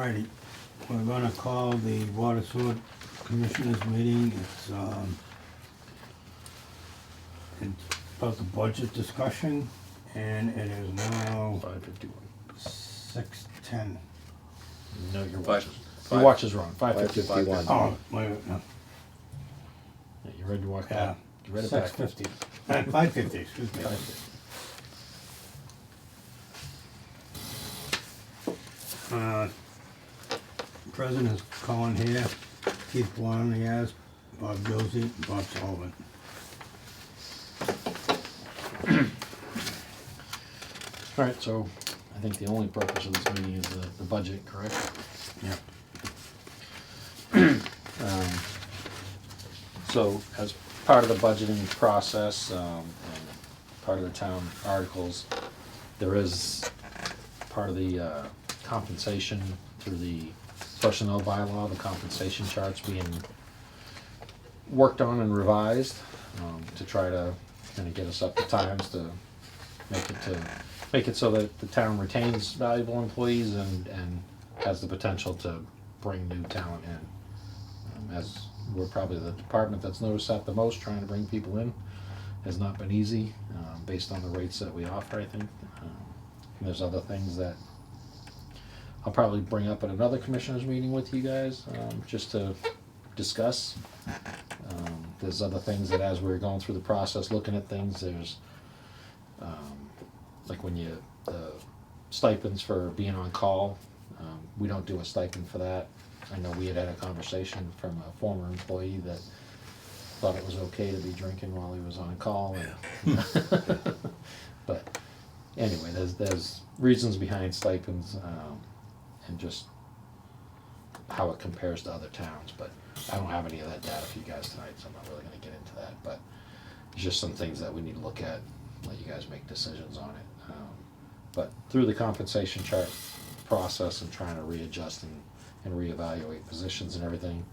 Alrighty, we're gonna call the Water Sewer Commissioners meeting. It's about the budget discussion, and it is now 5:51. 6:10. No, your Five- watch is, five- your watch is wrong. 5:51. 5:51. Oh, wait, no, Yeah, you read your watch yeah, back. You read it back. 6:50. 5:50, excuse me. 5:50. President is Colin here, Keith Blunt, he has, Bob Josie, and Bob Sullivan. All right, so I think the only purpose of this meeting is the budget, correct? Yeah. So as part of the budgeting process, and part of the town articles, there is part of the compensation through the personnel bylaw, the compensation charts being worked on and revised, to try to kind of get us up to times to make it so that the town retains valuable employees and has the potential to bring new talent in. As we're probably the department that's noticed that the most, trying to bring people in has not been easy, based on the rates that we offer, I think. And there's other things that I'll probably bring up at another commissioners meeting with you guys, just to discuss. There's other things that as we're going through the process, looking at things, there's, like when the stipends for being on call, we don't do a stipend for that. I know we had a conversation from a former employee that thought it was okay to be drinking while he was on call. But anyway, there's reasons behind stipends, and just how it compares to other towns, but I don't have any of that data for you guys tonight, so I'm not really gonna get into that, but it's just some things that we need to look at, let you guys make decisions on it. But through the compensation chart process and trying to readjust and reevaluate positions and everything,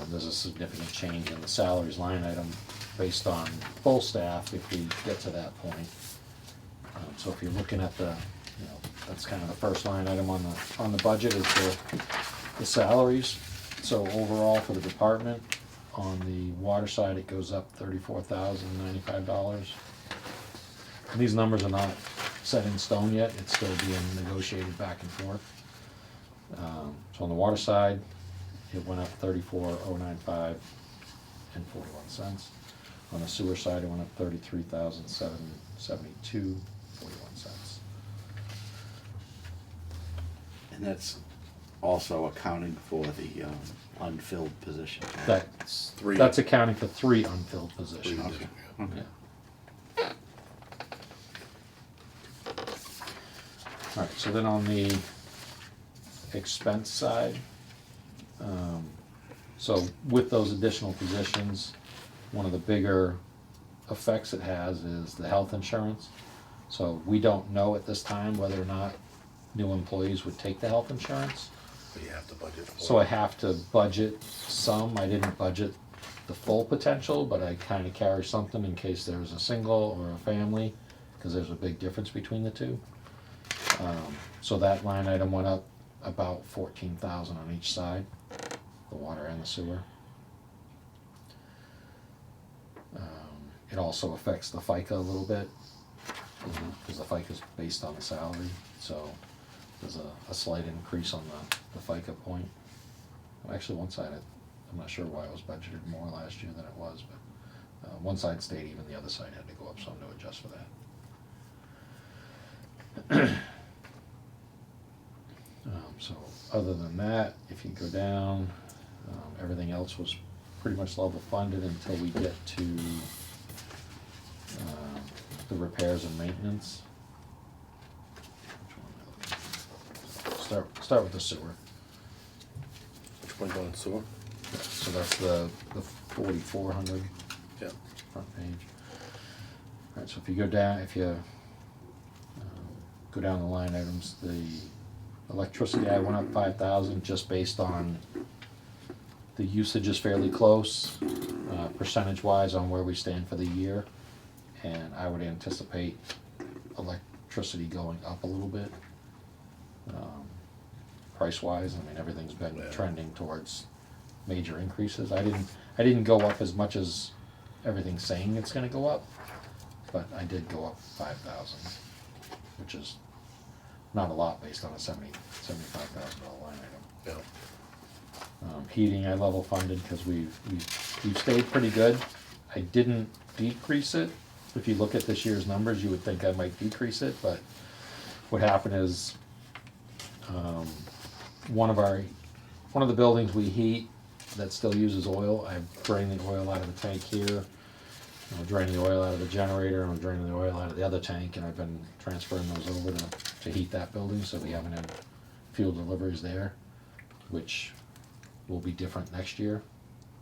there's a significant change in the salaries line item based on full staff if we get to that point. So if you're looking at that's kind of the first line item on the budget is the salaries. So overall for the department, on the water side, it goes up $34,095. And these numbers are not set in stone yet, it's still being negotiated back and forth. So on the water side, it went up $34,095 and 41 cents. On the sewer side, it went up $33,772, 41 cents. And that's also accounting for the unfilled positions. right? That's Three. That's accounting for 3 unfilled positions. Okay. Okay. Yeah. All right, so then on the expense side, so with those additional positions, one of the bigger effects it has is the health insurance. So we don't know at this time whether or not new employees would take the health insurance. But you have to budget for So I it. have to budget some. I didn't budget the full potential, but I kind of carry something in case there's a single or a family, because there's a big difference between the two. So that line item went up about 14,000 on each side, the water and the sewer. It also affects the FICA a little bit, because the FICA is based on the salary, so there's a slight increase on the FICA point. Well, actually, one side, I'm not sure why it was budgeted more last year than it was, but one side stayed even, the other side had to go up some to adjust for that. So other than that, if you go down, everything else was pretty much level funded until we get to the repairs and maintenance. Which one am I looking at? Start with the sewer. Which one's on sewer? So that's the 4,400 Yeah. front page. All right, so if you go down, go down the line items, the electricity, I went up 5,000 just based on the usage is fairly close, percentage-wise on where we stand for the year. And I would anticipate electricity going up a little bit. price-wise. I mean, everything's been Yeah. trending towards major increases. I didn't go up as much as everything's saying it's gonna go up, but I did go up 5,000, which is not a lot based on a $75,000 line item. Yeah. Heating I level funded because we've stayed pretty good. I didn't decrease it. If you look at this year's numbers, you would think I might decrease it, but what happened is, one of the buildings we heat that still uses oil, I drain the oil out of the tank here. I'm draining the oil out of the generator, I'm draining the oil out of the other tank, and I've been transferring those over to heat that building, so we haven't had fuel deliveries there, which will be different next year,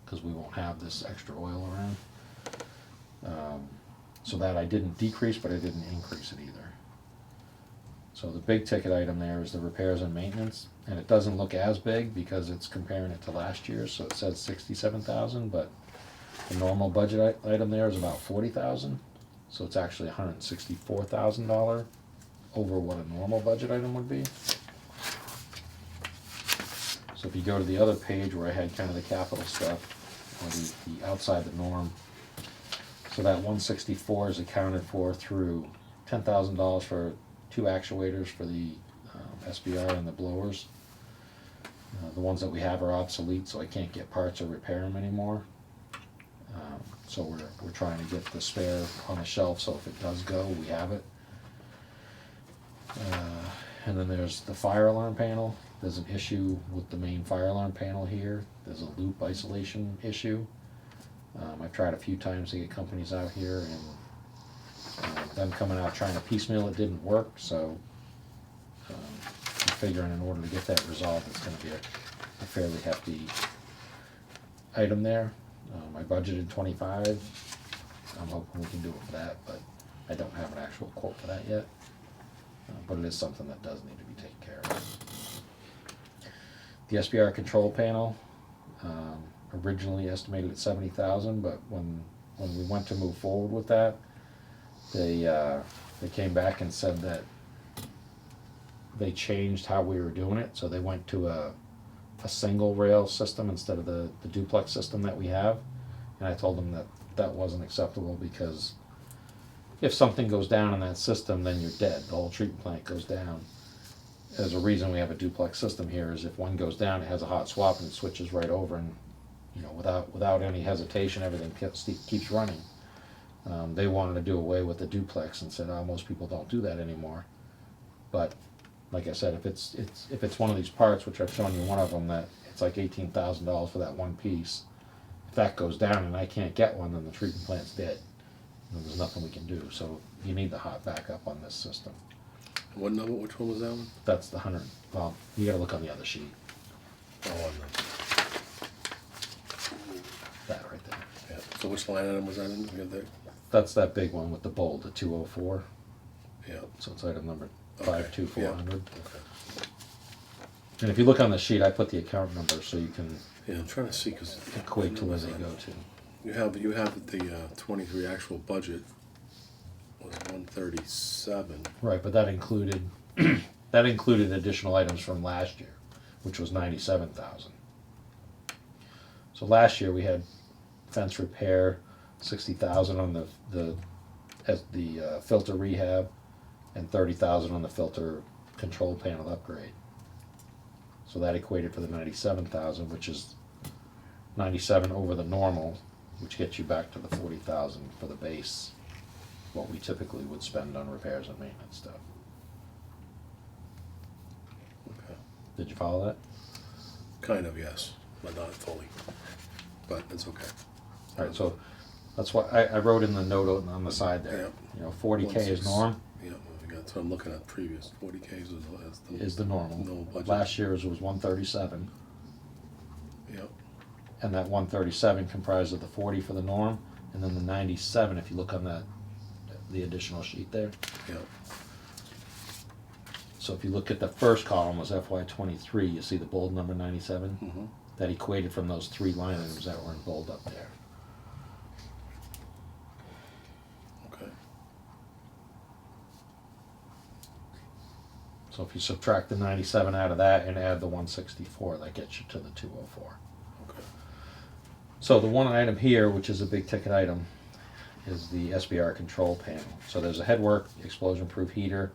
because we won't have this extra oil around. So that I didn't decrease, but I didn't increase it either. So the big ticket item there is the repairs and maintenance, and it doesn't look as big because it's comparing it to last year, so it says 67,000, but the normal budget item there is about 40,000, so it's actually $164,000 over what a normal budget item would be. So if you go to the other page where I had kind of the capital stuff, or the outside the norm, so that 164 is accounted for through $10,000 for 2 actuators for the SBR and the blowers. The ones that we have are obsolete, so I can't get parts or repair them anymore. So we're trying to get the spare on the shelf, so if it does go, we have it. And then there's the fire alarm panel. There's an issue with the main fire alarm panel here. There's a loop isolation issue. I've tried a few times to get companies out here, and them coming out trying to piecemeal it didn't work, so I'm figuring in order to get that resolved, it's going to be a fairly hefty item there. I budgeted 25. I'm hoping we can do it for that, but I don't have an actual quote for that yet. But it is something that does need to be taken care of. The SBR control panel, originally estimated at 70,000, but when we went to move forward with that, they came back and said that they changed how we were doing it, so they went to a single rail system instead of the duplex system that we have, and I told them that wasn't acceptable, because if something goes down in that system, then you're dead. The whole treatment plant goes down. There's a reason we have a duplex system here, is if one goes down, it has a hot swap and it switches right over, and without any hesitation, everything keeps running. They wanted to do away with the duplex and said, most people don't do that anymore. But like I said, if it's one of these parts, which I've shown you one of them, that it's like $18,000 for that one piece. If that goes down and I can't get one, then the treatment plant's dead. And there's nothing we can do. So you need the hot backup on this system. What number, which one was that one? That's the 100. Well, you got to look on the other sheet. Oh, on That right there. yeah. So which line item was that in? We got that? That's that big one with the bold, the 204. Yeah. So it's item number Okay, 52400. Okay. And if you look on the sheet, I put the account number so you can Yeah, I'm trying to see, because equate to where they go to. You have the 23 actual budget was 137. Right, but that included that included additional items from last year, which was 97,000. So last year we had fence repair, 60,000 on the filter rehab, and 30,000 on the filter control panel upgrade. So that equated for the 97,000, which is 97 over the normal, which gets you back to the 40,000 for the base, what we typically would spend on repairs and maintenance stuff. Okay. Did you follow that? Kind of, yes, but not fully. But it's okay. All right, so that's why I wrote in the note on the side there. Yeah. 40K is 16. norm, Yeah, so I'm looking at previous 40K is the normal. No budget. Last year's was 137, Yep. and that 137 comprised of the 40 for the norm, and then the 97, if you look on the additional sheet there. Yep. So if you look at the first column was FY23, you see the bold number 97? Mm-hmm. That equated from those 3 line items that were in bold up there. Okay. So if you subtract the 97 out of that and add the 164, that gets you to the 204. Okay. So the one item here, which is a big ticket item, is the SBR control panel. So there's a headwork explosion-proof heater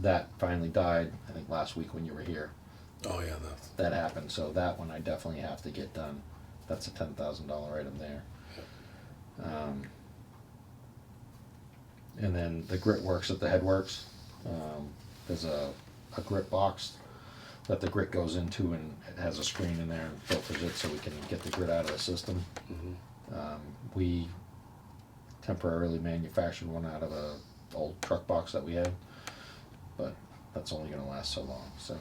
that finally died, I think last week when you were here. Oh, yeah, That happened, so that one I definitely have to get done. That's a $10,000 item there. And then the grit works at the headworks. There's a grit box that the grit goes into, and it has a screen in there and filters it so we can get the grit out of the system. We temporarily manufactured one out of a old truck box that we had, but that's only going to last so long. So,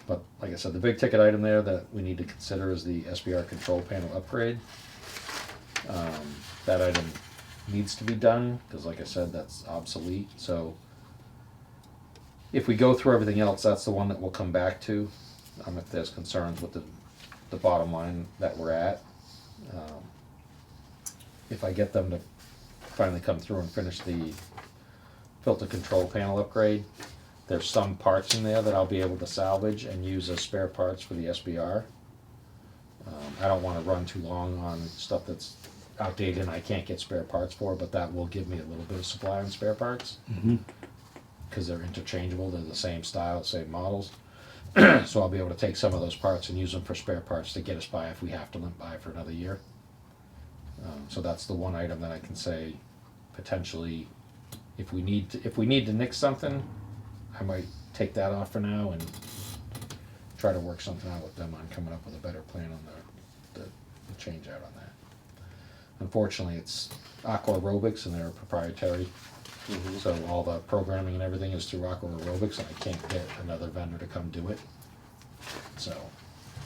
but like I said, the big ticket item there that we need to consider is the SBR control panel upgrade. That item needs to be done because, like I said, that's obsolete. So if we go through everything else, that's the one that we'll come back to if there's concerns with the bottom line that we're at. If I get them to finally come through and finish the filter control panel upgrade, there's some parts in there that I'll be able to salvage and use as spare parts for the SBR. I don't want to run too long on stuff that's outdated and I can't get spare parts for, but that will give me a little bit of supply on spare parts. Because they're interchangeable, they're the same style, same models. So I'll be able to take some of those parts and use them for spare parts to get us by if we have to limp by for another year. So that's the one item that I can say potentially, if we need to nix something, I might take that off for now and try to work something out with them on coming up with a better plan on the change out on that. Unfortunately, it's Aqua Aerobics and they're proprietary. So all the programming and everything is through Aqua Aerobics, and I can't get another vendor to come do it. So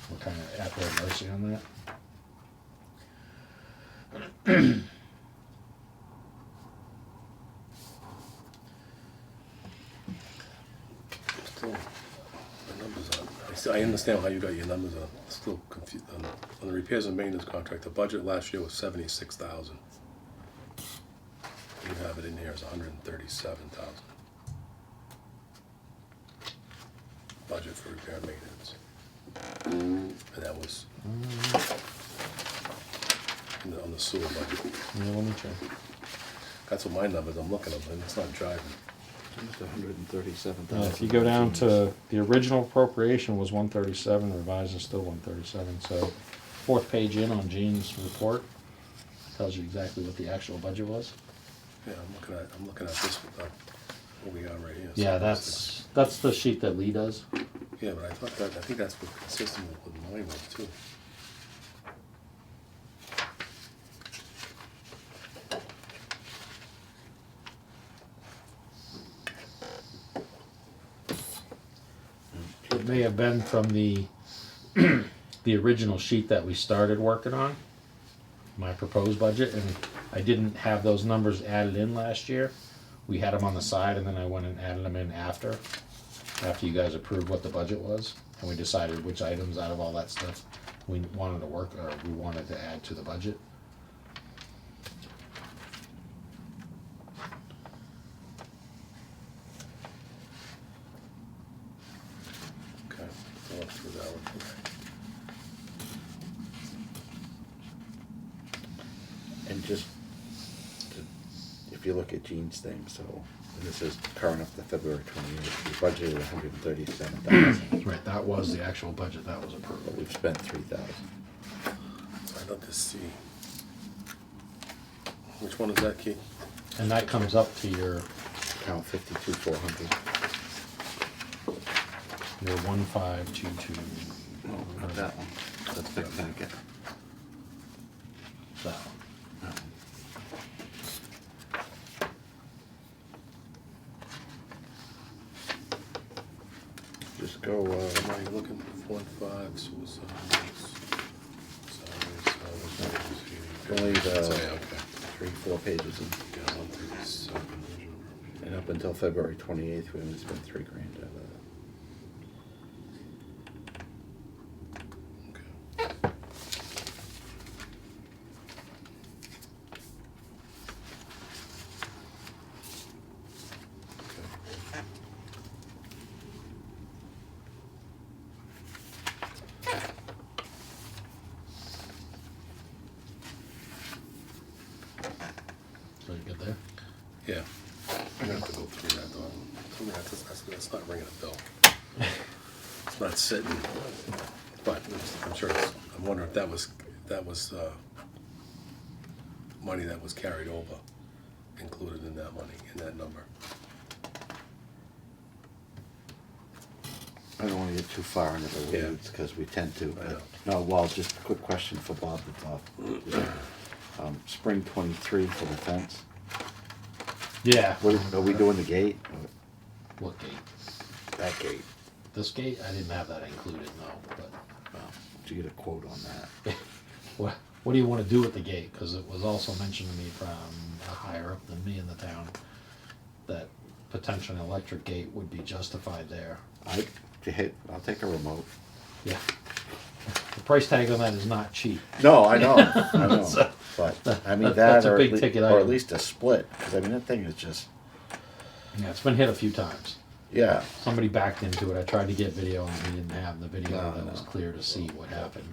we're kind of at their mercy on that. Still, the numbers on. I understand how you got your numbers on. Still confused on the repairs and maintenance contract. The budget last year was 76,000. You have it in here as 137,000. Budget for repair and maintenance. And that was on the sewer budget. Yeah, let me check. That's what my numbers, I'm looking at them, and it's not driving. It's 137,000. If you go down to the original appropriation was 137, revised is still 137. So fourth page in on Gene's report tells you exactly what the actual budget was. Yeah, I'm looking at this, what we got right here. Yeah, that's the sheet that Lee does. Yeah, but I think that's what consistent with mine was too. It may have been from the the original sheet that we started working on, my proposed budget, and I didn't have those numbers added in last year. We had them on the side, and then I went and added them in after you guys approved what the budget was, and we decided which items out of all that stuff we wanted to work, or we wanted to add to the budget. Okay, I'll look through that one. And just, if you look at Gene's thing, so this is current up to February 28th, we budgeted 137,000, Right, that was the actual budget that was but approved. we've spent 3,000. So I'd love to see. Which one is that, Keith? And that comes up to your Account 52,400. 1522. No, not that one. That's big packet. That one. Just go, Am I looking for 4 and 5, suicides? only the Okay. 3-4 pages in. Yeah, 137. And up until February 28th, we only spent $3,000 out of that. Okay. it's not sitting, but I'm sure, I'm wondering if that was money that was carried over, included in that money, in that number. I don't wanna get too far into the Yeah. weeds, cause we tend to, I know. but, no, well, just a quick question for Bob that's off. Spring 23 for the fence, Yeah. what, are we doing the gate? What gate? That gate, This gate? I didn't have that included, no, but, well, did you get a quote on that? what do you wanna do with the gate? Cause it was also mentioned to me from a higher up than me in the town, that potentially an electric gate would be justified there. I'll take a remote. Yeah. The price tag on that is not cheap. No, I know, I know, So, but, I mean, that's that, a or big at ticket least, or at item. least a split, cause I mean, that thing is just, Yeah, it's been hit a few times. yeah, Somebody backed into it. I tried to get video and he didn't have the video No, that was no. clear to see what happened.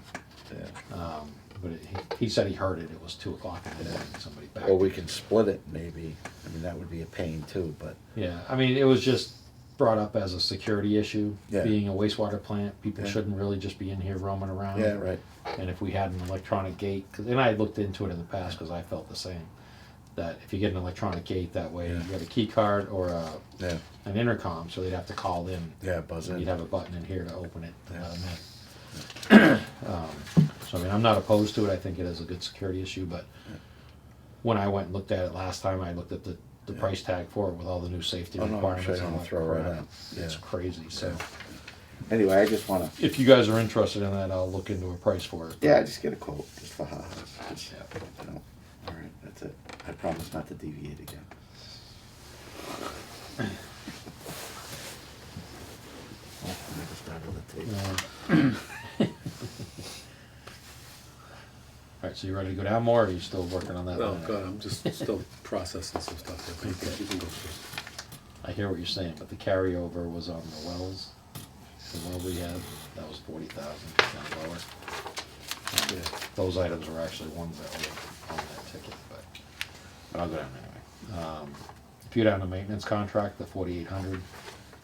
yeah. But he said he heard it. It was 2 o'clock in the day and somebody backed Or we into can it. split it, maybe, I mean, that would be a pain too, but, Yeah, I mean, it was just brought up as a security issue. Yeah. Being a wastewater plant, people Yeah. shouldn't really just be in here roaming around. yeah, right, And if we had an electronic gate, and I looked into it in the past because I felt the same, that if you get an electronic gate that way, Yeah. you got a key card or yeah, an intercom, so they'd have to call in. yeah, buzz in. You'd have a button in here to open it to Yeah. let them in. So I mean, I'm not opposed to it. I think it is a good security issue, but when I went and looked at it last time, I looked at the Yeah. price tag for it with all the new safety Oh, no, I'm requirements. sure and I'm all gonna that throw right crap. up. It's Yeah. crazy. So Anyway, I just wanna, if you guys are interested in that, I'll look into a price for it. yeah, just get a quote, just for ha-has, just, Yeah. you know, alright, that's it, I promise not to deviate again. Oh, I never started the tape. All right, so you ready to go down more, or are you still working on that? Oh, line? God, I'm just still processing some stuff there, but you can go through. I hear what you're saying, but the carryover was on the wells, the well rehab, that was 40,000, down lower. Yeah. Those items were actually ones that were on that ticket, but I'll go down anyway. If you're down to maintenance contract, the 4,800,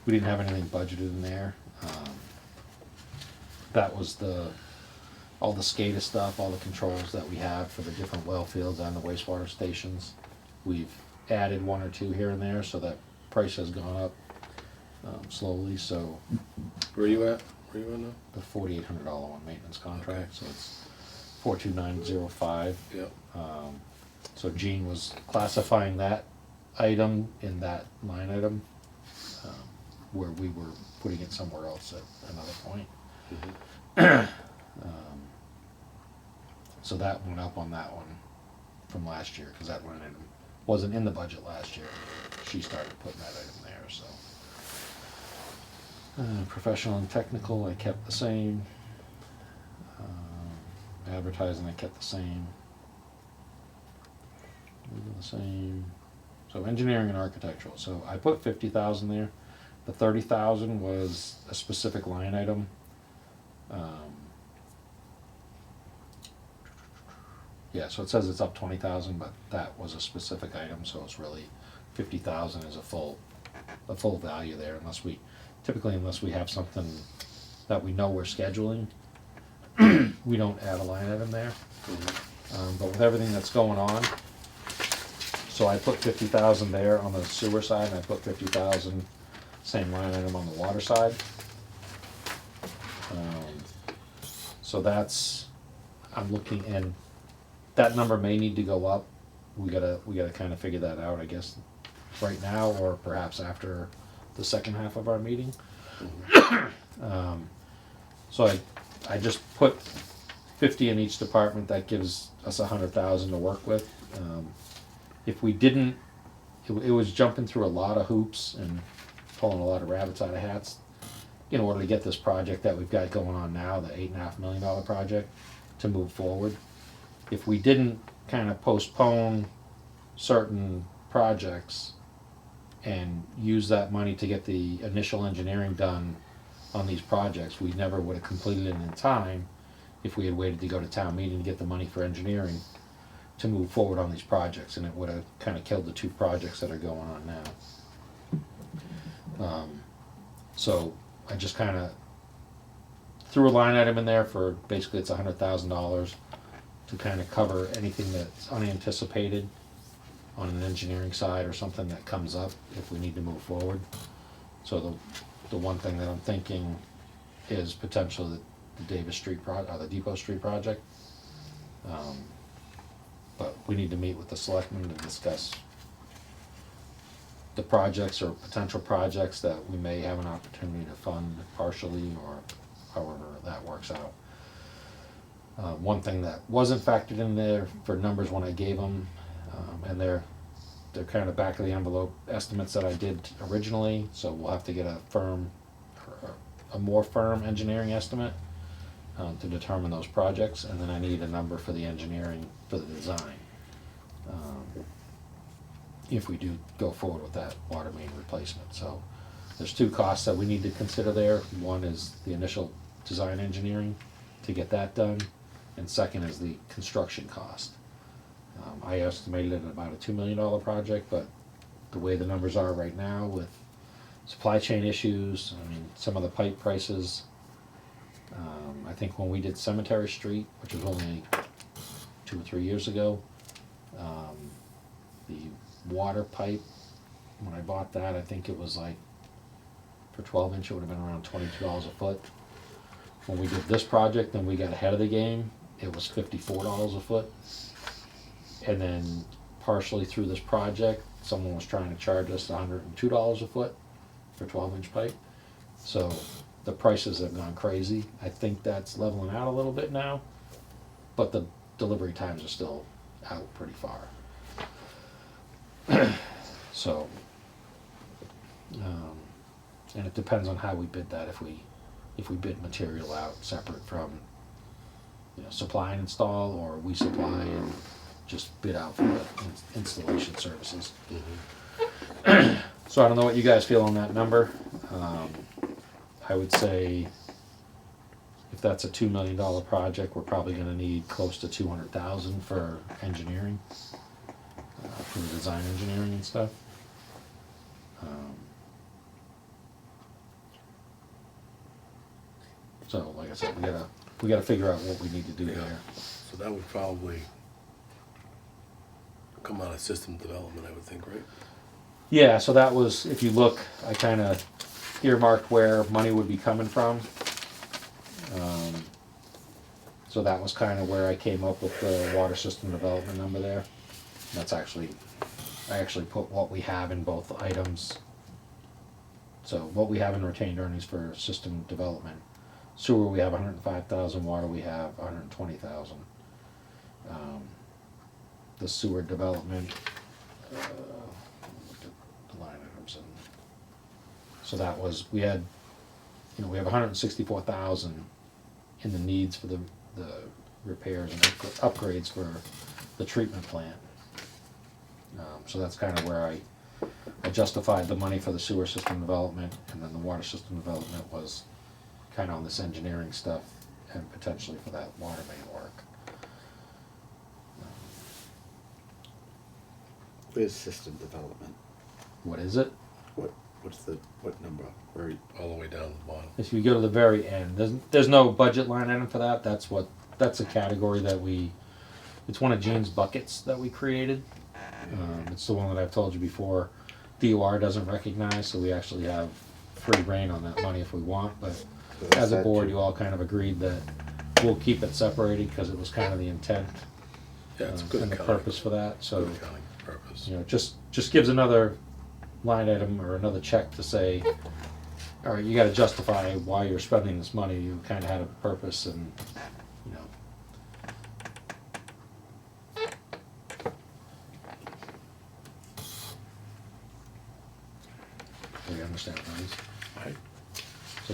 we didn't have anything budgeted in there. That was all the SCADA stuff, all the controls that we have for the different well fields and the wastewater stations. We've added 1 or 2 here and there, so that price has gone up slowly, so Where you at? Where you at now? the $4,800 one maintenance contract, so it's 42905. Yep. So Gene was classifying that item in that line item, where we were putting it somewhere else at another point. So that went up on that one from last year, because that line item wasn't in the budget last year. She started putting that item there, so. Professional and technical, I kept the same. Advertising, I kept the same. Legal the same. So engineering and architectural, so I put 50,000 there. The 30,000 was a specific line item. Yeah, so it says it's up 20,000, but that was a specific item, so it's really 50,000 is a full value there, unless we have something that we know we're scheduling. We don't add a line item there. But with everything that's going on, so I put 50,000 there on the sewer side, and I put 50,000, same line item on the water side. So that's, I'm looking, and that number may need to go up. We gotta kind of figure that out, I guess, right now, or perhaps after the second half of our meeting. So I just put 50 in each department. That gives us 100,000 to work with. If we didn't, it was jumping through a lot of hoops and pulling a lot of rabbits out of hats in order to get this project that we've got going on now, the $8.5 million project, to move forward. If we didn't kind of postpone certain projects and use that money to get the initial engineering done on these projects, we never would have completed it in time if we had waited to go to town meeting to get the money for engineering to move forward on these projects, and it would have kind of killed the 2 projects that are going on now. So I just kind of threw a line item in there for, basically it's $100,000 to kind of cover anything that's unanticipated on an engineering side or something that comes up if we need to move forward. So the one thing that I'm thinking is potentially the Davis Street the Depot Street project. But we need to meet with the selectmen to discuss the projects or potential projects that we may have an opportunity to fund partially or however that works out. One thing that wasn't factored in there for numbers when I gave them, and they're kind of back of the envelope estimates that I did originally, so we'll have to get a more firm engineering estimate to determine those projects, and then I need a number for the engineering for the design. If we do go forward with that water main replacement. So there's two costs that we need to consider there. One is the initial design engineering to get that done, and second is the construction cost. I estimated it at about a $2 million project, but the way the numbers are right now with supply chain issues, I mean, some of the pipe prices, I think when we did Cemetery Street, which was only 2 or 3 years ago, the water pipe, when I bought that, I think it was like, for 12-inch, it would have been around $22 a foot. When we did this project, then we got ahead of the game, it was $54 a foot. And then partially through this project, someone was trying to charge us $102 a foot for 12-inch pipe. So the prices have gone crazy. I think that's leveling out a little bit now, but the delivery times are still out pretty far. So, and it depends on how we bid that. If we bid material out separate from, supply and install, or we supply and just bid out for the installation services. So I don't know what you guys feel on that number. I would say if that's a $2 million project, we're probably going to need close to $200,000 for engineering, for the design engineering and stuff. So, like I said, we gotta figure out what we need to do there. So that would probably come out of system development, I would think, right? Yeah, so that was, if you look, I kind of earmarked where money would be coming from. So that was kind of where I came up with the water system development number there. That's actually, I actually put what we have in both items. So what we have in retained earnings for system development. Sewer, we have 105,000, water, we have 120,000. The sewer development, look at the line items, and so that was, we had, we have 164,000 in the needs for the repairs and upgrades for the treatment plant. So that's kind of where I justified the money for the sewer system development, and then the water system development was kind of on this engineering stuff and potentially for that water main work. Where's system development? What is it? What number? Where? All the way down the bottom. If you go to the very end, there's no budget line item for that. That's a category that it's one of Gene's buckets that we created. It's the one that I've told you before. DOR doesn't recognize, so we actually have free reign on that money if we want. But as a board, you all kind of agreed that we'll keep it separated because it was kind of the intent Yeah, it's a good and the accounting. purpose for that. So Good accounting purpose. just gives another line item or another check to say, all right, you got to justify why you're spending this money. You kind of had a purpose, and you understand, right? Right.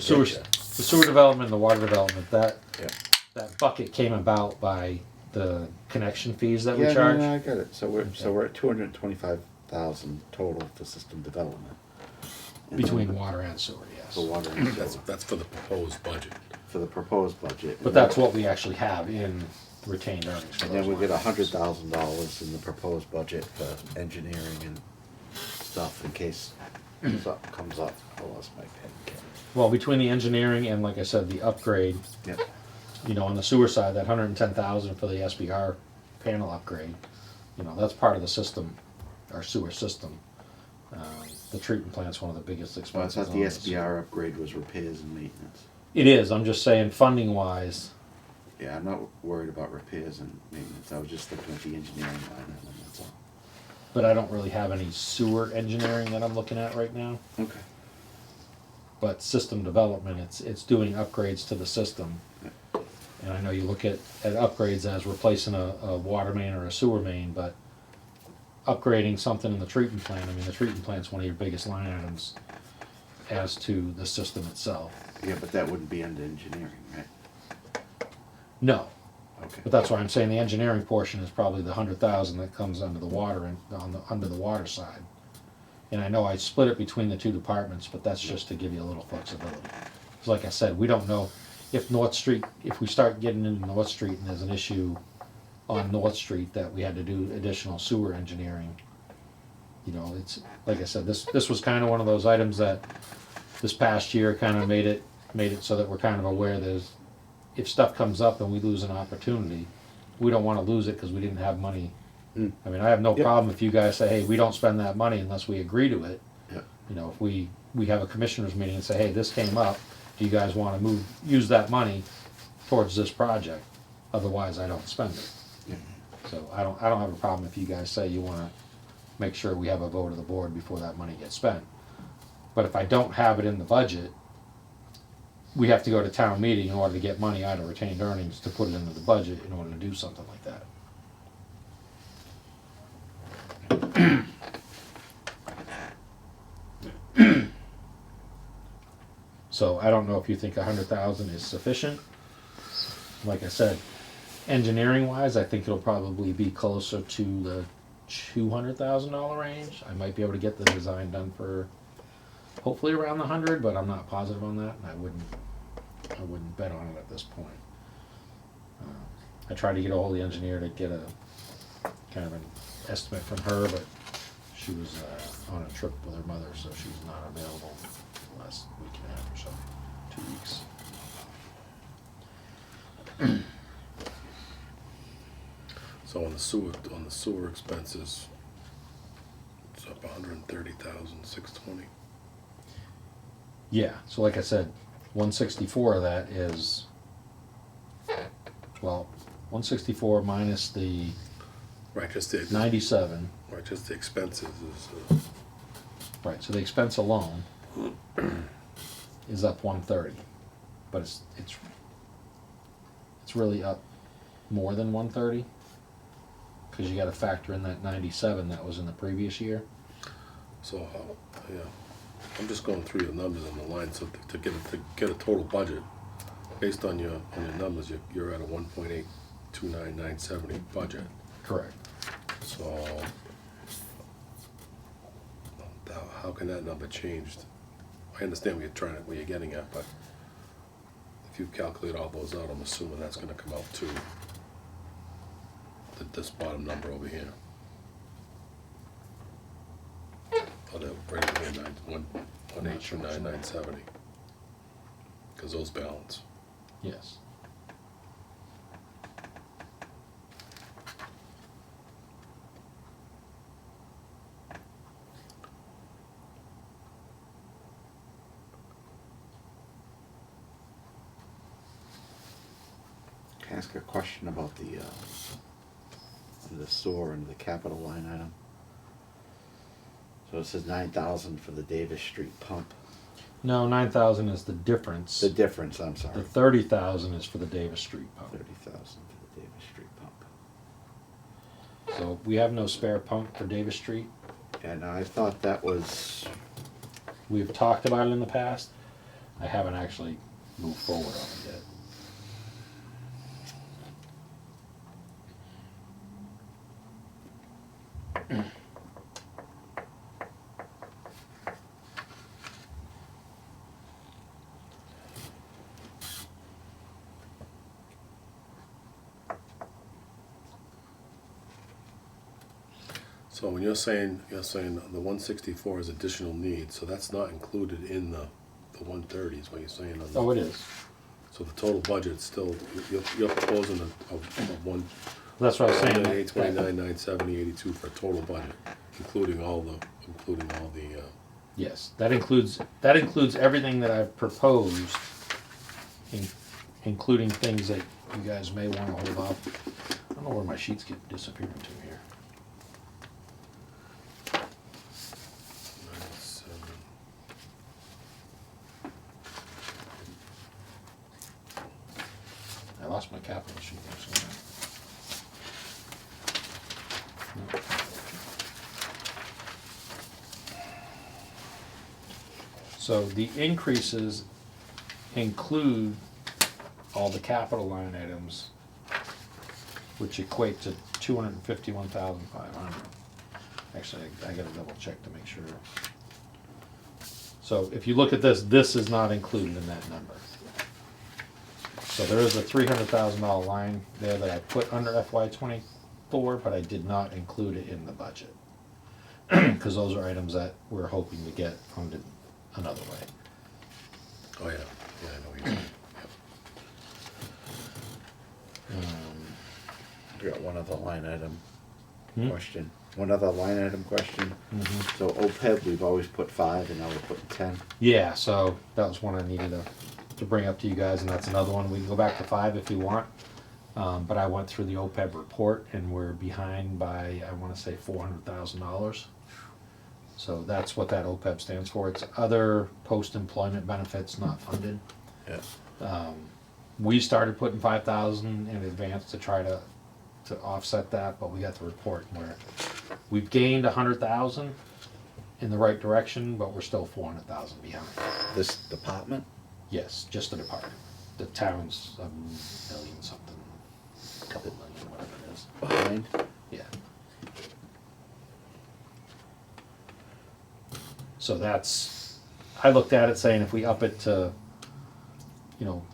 So Yeah. the sewer development, the water development, that Yeah. bucket came about by the connection fees that we Yeah, charge. no, I got it. So we're Okay. we're at 225,000 total for system development. And Between then water and sewer, yes. for water and That's, sewer, that's for the proposed budget. for the proposed budget. But that's what we actually have in retained earnings for And those then we get lines. $100,000 in the proposed budget for engineering and stuff in case something comes up. I lost my pen. Well, between the engineering and, like I said, the upgrade, Yep. you know, on the sewer side, that 110,000 for the SBR panel upgrade, you know, that's part of the system, our sewer system. The treatment plant's one of the biggest Well, I expenses. thought the on sewer. SBR upgrade was repairs and maintenance. It is, I'm just saying, funding wise, Yeah, I'm not worried about repairs and maintenance. I was just looking at the engineering line item, that's all. but I don't really have any sewer engineering that I'm looking at right now. Okay. But system development, it's doing upgrades to the system. Yeah. And I know you look at upgrades as replacing a water main or a sewer main, but upgrading something in the treatment plant, I mean, the treatment plant's one of your biggest line items as to the system itself. Yeah, but that wouldn't be under engineering, right? No, Okay. but that's why I'm saying the engineering portion is probably the 100,000 that comes under the water and under the water side. And I know I split it between the two departments, but that's just to give you a little flexibility. 'Cause like I said, we don't know if North Street, if we start getting into North Street and there's an issue on North Street that we had to do additional sewer engineering. You know, it's, like I said, this was kind of one of those items that this past year kind of made it so that we're kind of aware there's, if stuff comes up and we lose an opportunity, we don't want to lose it because we didn't have money. Mm. I mean, I have no Yep. problem if you guys say, hey, we don't spend that money unless we agree to it. Yep. You know, if we have a commissioners meeting and say, hey, this came up, do you guys want to use that money towards this project? Otherwise, I don't spend it. Yeah. So I don't have a problem if you guys say you want to make sure we have a vote of the board before that money gets spent. But if I don't have it in the budget, we have to go to town meeting in order to get money out of retained earnings to put it into the budget in order to do something like that. So I don't know if you think 100,000 is sufficient. Like I said, engineering wise, I think it'll probably be closer to the $200,000 range. I might be able to get the design done for hopefully around the 100, but I'm not positive on that, and I wouldn't bet on it at this point. I tried to get a hold of the engineer to get a kind of an estimate from her, but she was on a trip with her mother, so she's not available for the last week and a half or so, 2 weeks. So on the sewer expenses, it's up 130,620. Yeah, so like I said, 164 of that is, well, 164 minus the Right, just the 97, right, just the expenses is right, so the expense alone is up 130, but it's really up more than 130, because you gotta factor in that 97 that was in the previous year. so how, yeah. I'm just going through your numbers on the line, so to get a total budget based on your numbers, you're at a 1.829970 budget. Correct. So how can that number change? I understand what you're getting at, but if you calculate all those out, I'm assuming that's going to come out to this bottom number over here. Oh, that right over here, 1.829970, because those balance. Yes. Can I ask a question about the sewer and the capital line item? So it says 9,000 for the Davis Street pump. No, 9,000 is the difference. The difference, I'm The sorry. 30,000 is for the Davis Street pump. 30,000 for the Davis Street pump. So we have no spare pump for Davis Street. And I thought that was, We've talked about it in the past. I haven't actually moved forward on it yet. So when you're saying the 164 is additional needs, so that's not included in the to 130 is what you're saying on Oh, it is. So the total budget's still, you're proposing of one, That's what I was saying. 829, 970, 82 for a total budget, including all the, Yes, that includes everything that I've proposed, including things that you guys may want to hold off. I don't know where my sheets keep disappearing to here. 97. I lost my capital sheet there somewhere. So the increases include all the capital line items, which equate to 251,500. Actually, I gotta double check to make sure. So if you look at this, this is not included in that number. So there is a $300,000 line there that I put under FY '24, but I did not include it in the budget. Because those are items that we're hoping to get funded another way. Oh, yeah, I know what you're saying. I got one other line item Hmm? question. One other line item question. Mhm. So OPEB, we've always put 5 and now we're putting 10. Yeah, so that was one I needed to bring up to you guys, and that's another one. We can go back to 5 if you want. But I went through the OPEB report, and we're behind by, I want to say, $400,000. So that's what that OPEB stands for. It's other post-employment benefits not funded. Yeah. We started putting 5,000 in advance to try to offset that, but we got the report where we've gained 100,000 in the right direction, but we're still 400,000 behind. This department? Yes, just the department. The town's a million something, a couple million, whatever it is. Behind? Yeah. So that's, I looked at it saying if we up it to,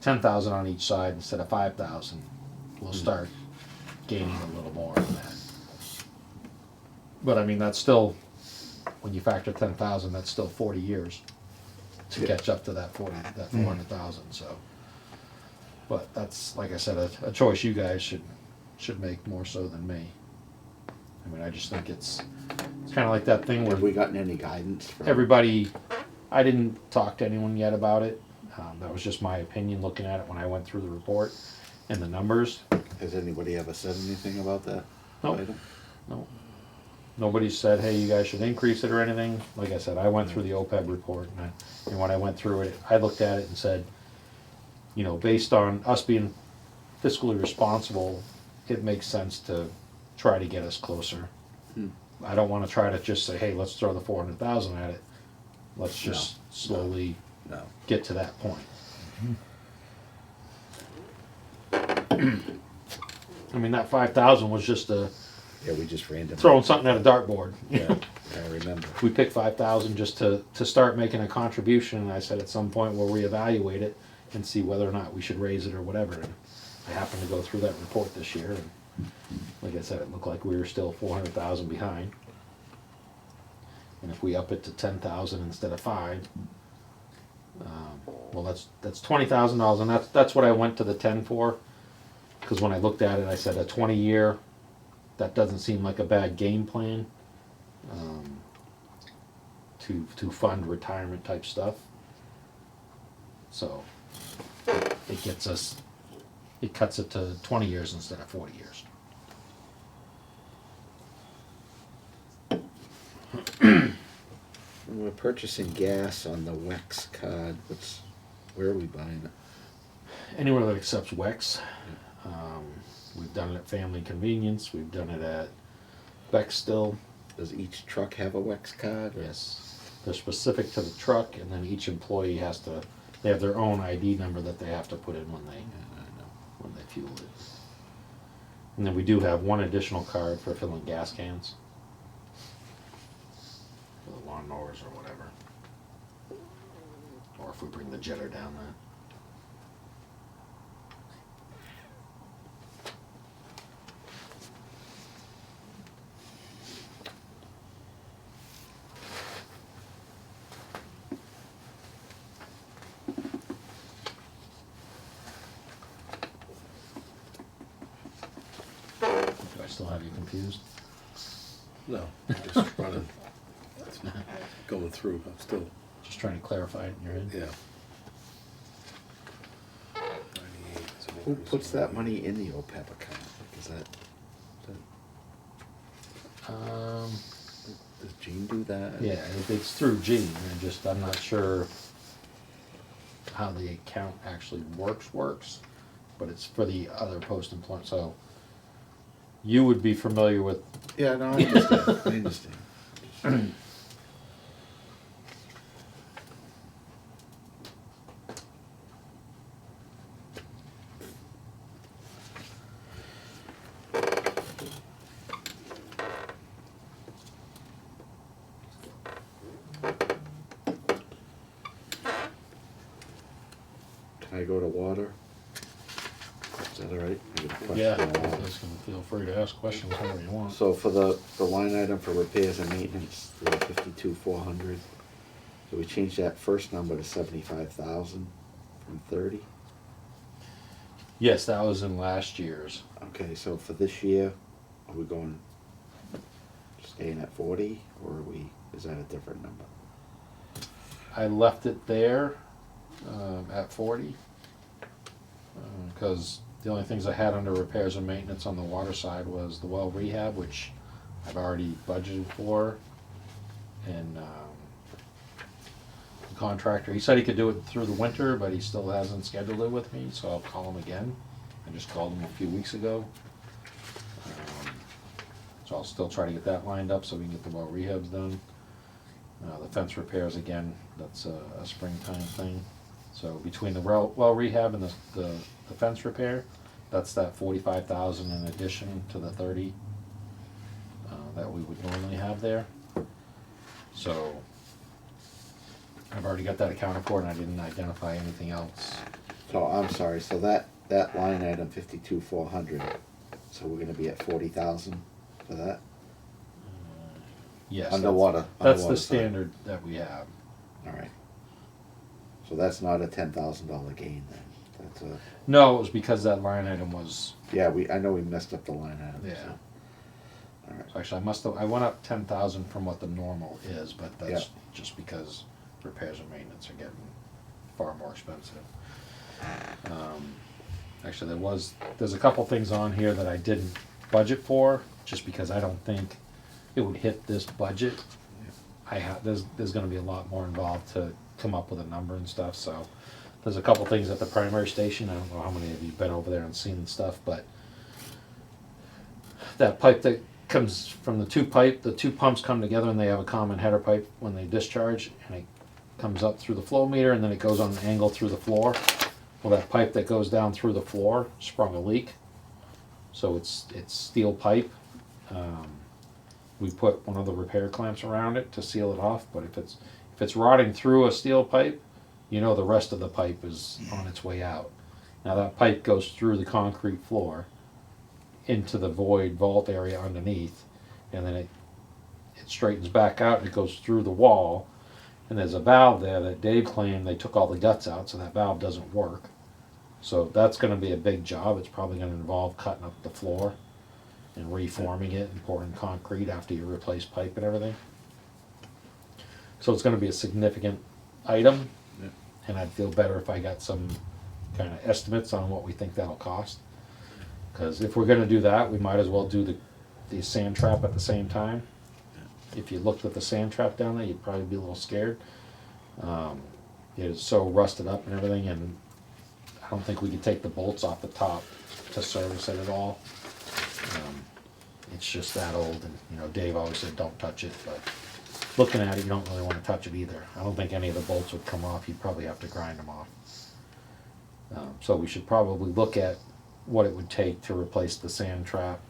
10,000 on each side instead of 5,000, we'll start gaining a little more on that. But I mean, that's still, when you factor 10,000, that's still 40 years to catch up to that 400,000, so. But that's, like I said, a choice you guys should make more so than me. I mean, I just think it's kind of like that thing where Have we gotten any guidance from everybody, I didn't talk to anyone yet about it. That was just my opinion looking at it when I went through the report and the numbers. Has anybody ever said anything about that Nope. item? No. Nobody said, hey, you guys should increase it or anything. Like I said, I went through the OPEB report, and when I went through it, I looked at it and said, based on us being fiscally responsible, it makes sense to try to get us closer. I don't want to try to just say, hey, let's throw the 400,000 at it. Let's just slowly No. get to that point. I mean, that 5,000 was just Yeah, we just randomly. throwing something at a dartboard. Yeah, I remember. We picked 5,000 just to start making a contribution, and I said at some point we'll reevaluate it and see whether or not we should raise it or whatever. And I happened to go through that report this year, and like I said, it looked like we were still 400,000 behind. And if we up it to 10,000 instead of 5, well, that's $20,000, and that's what I went to the 10 for. Because when I looked at it, I said a 20-year. That doesn't seem like a bad game plan to fund retirement type stuff. So it gets us, it cuts it to 20 years instead of 40 years. We're purchasing gas on the WEX card. Where are we buying it? Anywhere that accepts WEX. We've done it at Family Convenience. We've done it at Bexstill. Does each truck have a WEX card? Or? Yes, they're specific to the truck, and then each employee has to. They have their own ID number that they have to put in when they fuel it. And then we do have one additional card for filling gas cans for the lawnmowers or whatever, or if we bring the jetter down there. still have you confused? No, I'm just running, going through, I'm still, Just trying to clarify it in your head? yeah. Who puts that money in the OPEB account? Is that, does Gene do that? Yeah, it's through Gene, I'm not sure how the account actually works, but it's for the other post-employment, so you would be familiar with, Yeah, no, I understand, I understand. Can I go to water? Is that all right? I got a question yeah, on water. just feel free to ask questions however you want. So for the line item for repairs and maintenance, the 52,400, so we changed that first number to 75,000 from 30. Yes, that was in last year's. Okay, so for this year, are we going, staying at 40, or are we, is that a different number? I left it there at 40 because the only things I had under repairs and maintenance on the water side was the well rehab, which I've already budgeted for, and the contractor. He said he could do it through the winter, but he still hasn't scheduled it with me, so I'll call him again. I just called him a few weeks ago. So I'll still try to get that lined up so we can get the well rehabs done. The fence repairs, again, that's a springtime thing. So between the well rehab and the fence repair, that's that 45,000 in addition to the 30 that we would normally have there. So I've already got that accounted for, and I didn't identify anything else. So I'm sorry, so that line item 52,400, so we're gonna be at 40,000 for that? Yes, Underwater. That's the underwater side. standard that we have. All right. So that's not a $10,000 gain then? That's a, No, it was because that line item was, yeah, I know we messed up the line item. yeah. So. All right. So actually, I went up 10,000 from what the normal is, but that's just because repairs and maintenance are getting far more expensive. Actually, there's a couple things on here that I didn't budget for, just because I don't think it would hit this budget. There's gonna be a lot more involved to come up with a number and stuff, so there's a couple things at the primary station. I don't know how many of you have been over there and seen stuff, but that pipe that comes from the two pumps come together and they have a common header pipe when they discharge, and it comes up through the flow meter and then it goes on an angle through the floor. Well, that pipe that goes down through the floor sprung a leak, so it's steel pipe. We put one of the repair clamps around it to seal it off, but if it's rotting through a steel pipe, you know the rest of the pipe is on its way out. Now that pipe goes through the concrete floor into the void vault area underneath, and then it straightens back out and it goes through the wall, and there's a valve there that Dave claimed they took all the guts out, so that valve doesn't work. So that's going to be a big job. It's probably going to involve cutting up the floor and reforming it and pouring concrete after you replace pipe and everything. So it's going to be a significant item, Yeah. and I'd feel better if I got some kind of estimates on what we think that'll cost. Because if we're going to do that, we might as well do the sand trap at the same time. If you looked at the sand trap down there, you'd probably be a little scared. It's so rusted up and everything, and I don't think we could take the bolts off the top to service it at all. It's just that old, and Dave always said don't touch it, but looking at it, you don't really want to touch it either. I don't think any of the bolts would come off. You'd probably have to grind them off. So we should probably look at what it would take to replace the sand trap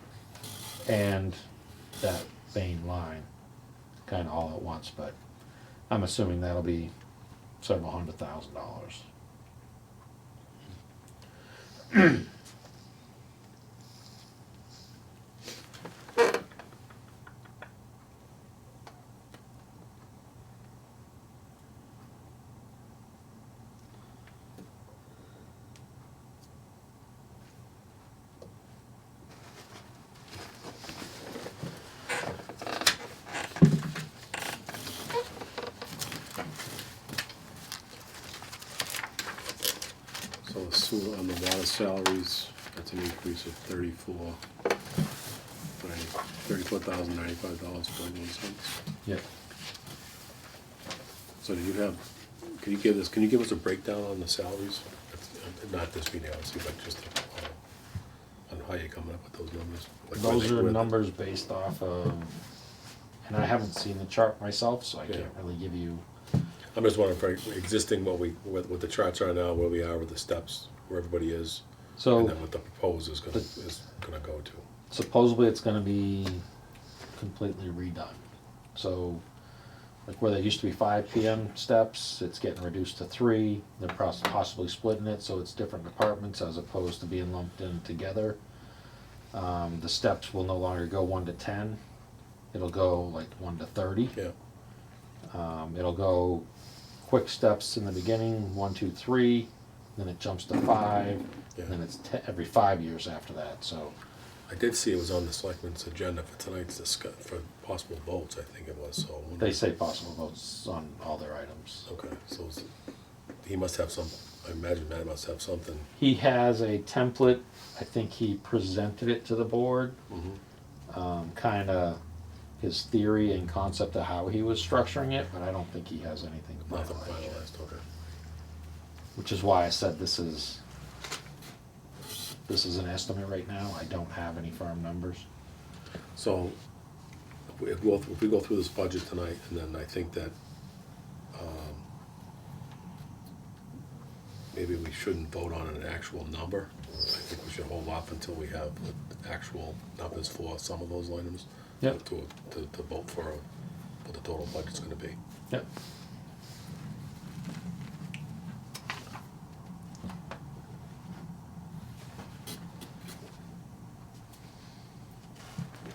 and that main line, kind of all at once. But I'm assuming that'll be several $100,000. on the water salaries, that's an increase of $34,095.41. Yep. So do you have, can you give us a breakdown on the salaries? Not this meeting, obviously, but just on how you're coming up with those numbers? Like where Those they- are where the- numbers based off of, and I haven't seen the chart myself, so I Yeah. can't really give you. I'm just wondering, for existing, what the charts are now, where we are with the steps, where everybody is, and So then what the proposed is gonna go to. supposedly it's gonna be completely redone. So, like where there used to be 5 PM steps, it's getting reduced to 3. They're possibly splitting it, so it's different departments as opposed to being lumped in together. The steps will no longer go 1 to 10. It'll go like 1 to 30. Yeah, It'll go quick steps in the beginning, 1, 2, 3, then it jumps to 5, yeah. and then it's every 5 years after that, so. I did see it was on the selectmen's agenda for tonight's for possible votes, I think it was, so. They say possible votes on all their items. Okay, so he must have some, I imagine Matt must have something. He has a template, I think he presented it to the board, kinda his theory and concept of how he was structuring it, but I don't think he has anything Nothing finalized yet. finalized, okay. Which is why I said this is an estimate right now, I don't have any firm numbers. So, if we go through this budget tonight, and then I think that, maybe we shouldn't vote on an actual number. I think we should hold off until we have the actual numbers for some of those items. Yep. To vote for what the total budget's gonna be. Yep.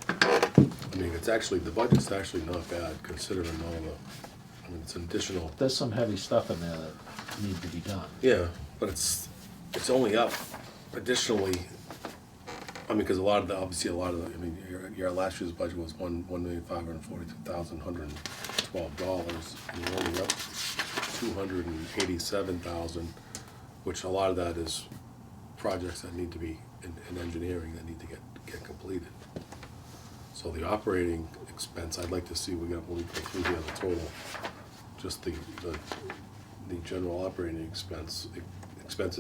I mean, the budget's actually not bad considering all the, I mean, it's an additional. There's some heavy stuff in there that need to be done. Yeah, but it's only up additionally, I mean, because obviously a lot of the, I mean, your last year's budget was $1,542,112, and you're only up $287,000, which a lot of that is projects that need to be in engineering that need to get completed. So the operating expense, I'd like to see, when we go through here, the total, just the general operating expenses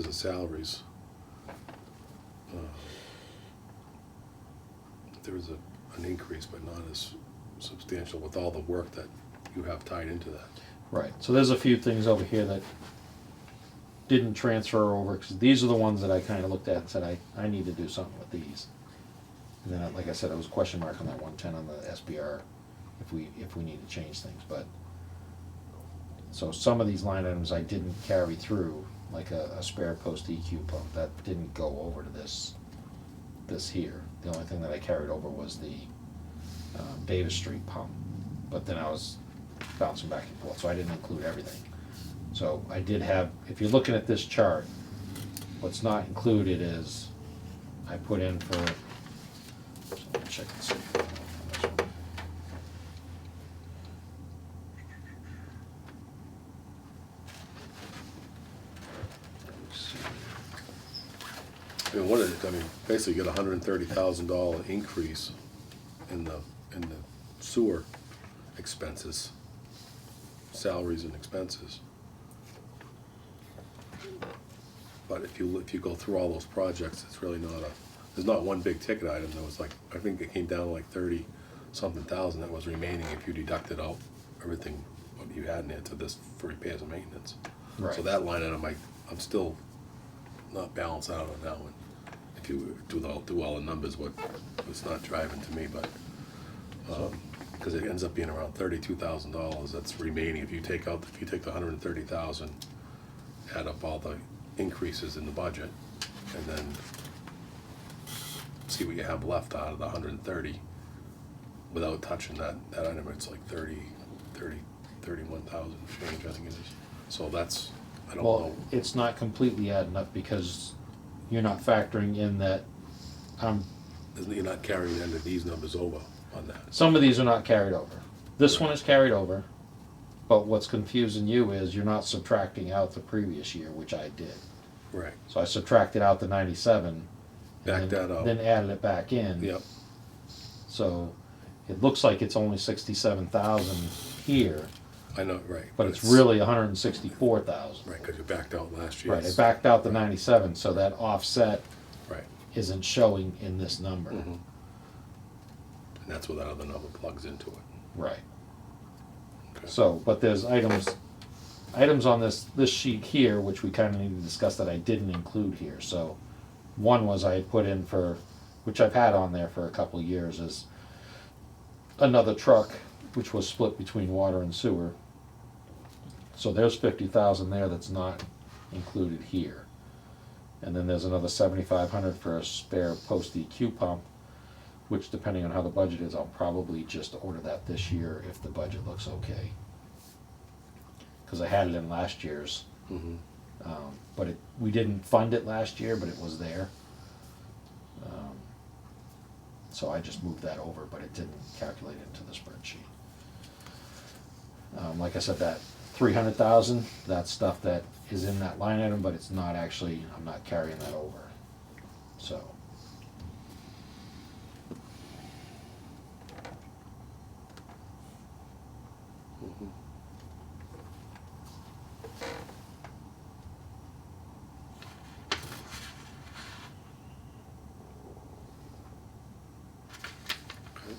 and salaries. There is an increase, but not as substantial with all the work that you have tied into that. Right, so there's a few things over here that didn't transfer over, because these are the ones that I kinda looked at and said, I need to do something with these. And then, like I said, it was a question mark on that 110 on the SBR, if we need to change things, but. So some of these line items I didn't carry through, like a spare post EQ pump, that didn't go over to this here. The only thing that I carried over was the Davis Street pump, but then I was bouncing back and forth, so I didn't include everything. So I did have, if you're looking at this chart, what's not included is, I put in for, so let me check and see. On this one. Let's see. I mean, basically you get $130,000 increase in the sewer expenses, salaries and expenses. But if you go through all those projects, it's really there's not one big ticket item. There was I think it came down to like 30-something thousand that was remaining if you deducted out everything what you had in there to this for repairs and maintenance. Right. So that line item, I'm still not balanced out on that one. If you do all the numbers, it's not driving to me, but, because it ends up being around $32,000 that's remaining. If you take the 130,000, add up all the increases in the budget, and then see what you have left out of the 130 without touching that item, it's like 31,000 change, I think it is. So that's, I don't Well, know. it's not completely adding up because you're not factoring in that, You're not carrying any of these numbers over on that. some of these are not carried over. This one is carried over, but what's confusing you is you're not subtracting out the previous year, which I did. Right, So I subtracted out the 97. and Back then- that out. Then added it back in. yep, So it looks like it's only 67,000 here, I know, right. but it's really 164,000. Right, cause you backed out last year's. Right, I backed out the 97, so that offset Right, isn't showing in this number. mhm. And that's where that other number plugs into it. Right. Okay. So, but there's items on this sheet here, which we kinda need to discuss that I didn't include here, so. One was I had put in for, which I've had on there for a couple of years, is another truck, which was split between water and sewer. So there's 50,000 there that's not included here. And then there's another 7,500 for a spare post EQ pump, which depending on how the budget is, I'll probably just order that this year if the budget looks okay. Cause I had it in last year's, Mhm. but we didn't fund it last year, but it was there. So I just moved that over, but it didn't calculate into the spreadsheet. Like I said, that 300,000, that's stuff that is in that line item, but it's not actually, I'm not carrying that over, so. Mhm. Okay.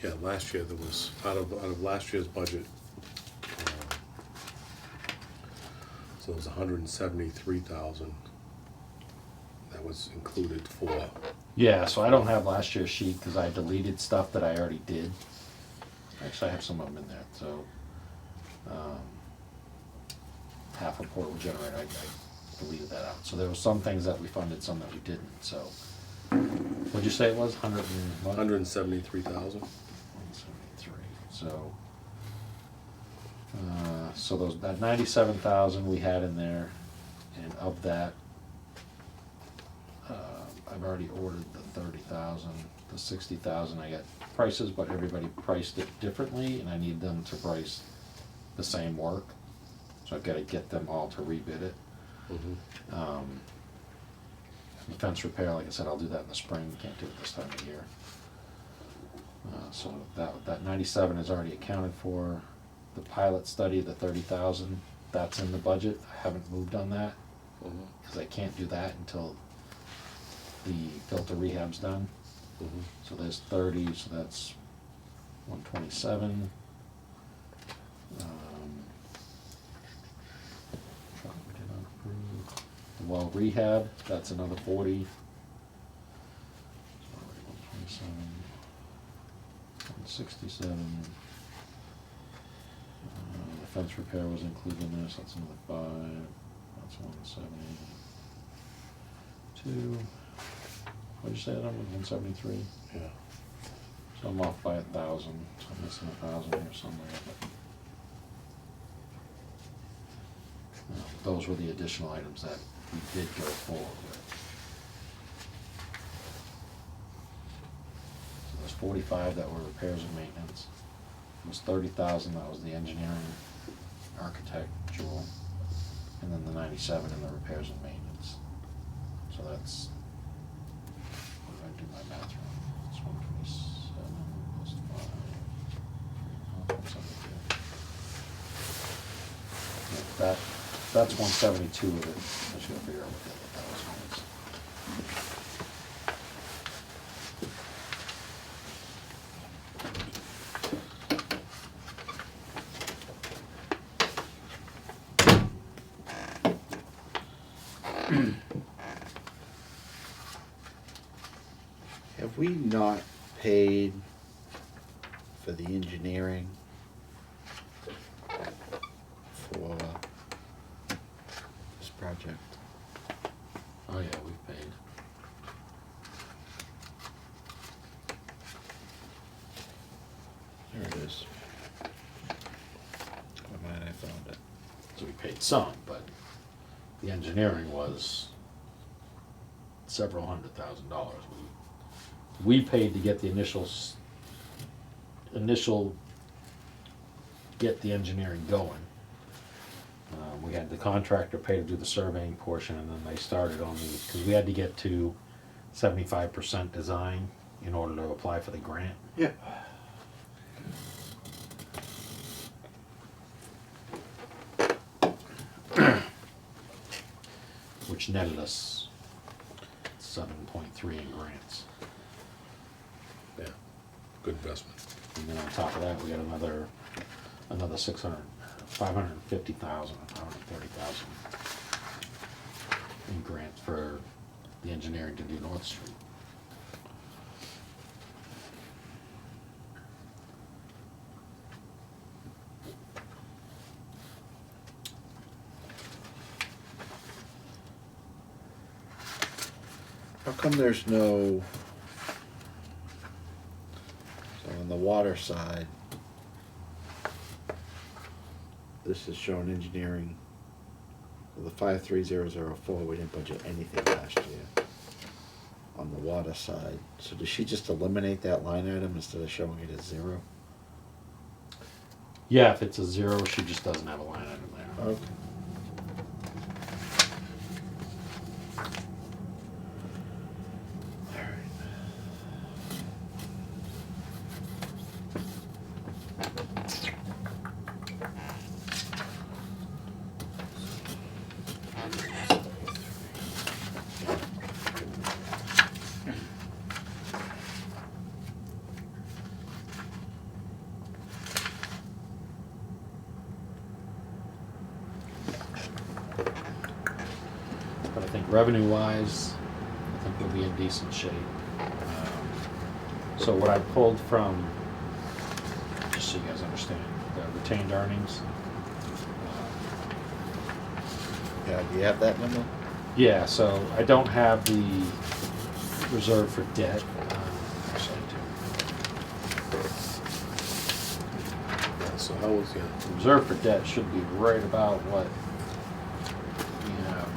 Yeah, last year there was, out of last year's budget, so it was 173,000 that was included for, Yeah, so I don't have last year's sheet, cause I deleted stuff that I already did. Actually, I have some of them in there, so. Half a portable generator, I deleted that out. So there were some things that we funded, some that we didn't, so. What'd you say it was, 100 and what? 173,000. 173, so. So that 97,000 we had in there, and of that, I've already ordered the 30,000, the 60,000, I got prices, but everybody priced it differently, and I need them to price the same work. So I've gotta get them all to rebid it. Mhm. The fence repair, like I said, I'll do that in the spring, can't do it this time of year. So that 97 is already accounted for. The pilot study, the 30,000, that's in the budget, I haven't moved on that, Mhm. cause I can't do that until the filter rehab's done. Mhm. So there's 30, so that's 127. Truck we did not approve. The well rehab, that's another 40. So 127, 167. The fence repair was included in this, that's another 5. That's 172. What'd you say that number, 173? Yeah. So I'm off by 1,000, so I'm missing 1,000 here somewhere, but. Those were the additional items that we did go forward with. So there's 45 that were repairs and maintenance. It was 30,000, that was the engineering, architectural, and then the 97 in the repairs and maintenance. So that's, what did I do my math wrong? It's 127 plus 5. Yeah, that's 172 of it. I just gotta figure out what that was. Have we not paid for the engineering for this project? Oh yeah, we've paid. There it is. Oh man, I found it. So we paid some, but the engineering was several $100,000. We paid to get the get the engineering going. We had the contractor pay to do the surveying portion, and then they started on the, because we had to get to 75% design in order to apply for the grant. Yeah. Which netted us 7.3 in grants. Yeah, good investment. And then on top of that, we got another 550,000, 530,000 in grants for the engineering to do North Street. How come there's no, so on the water side, this is showing engineering, the 53004, we didn't budget anything last year on the water side. So does she just eliminate that line item instead of showing it as 0? Yeah, if it's a 0, she just doesn't have a line item there. Okay. But I think revenue-wise, I think we'll be in decent shape. So what I pulled from, just so you guys understand, the retained earnings. Yeah, do you have that number? Yeah, so I don't have the reserve for debt. Actually, I Yeah, so how was, do. The reserve for debt should be right about what we have.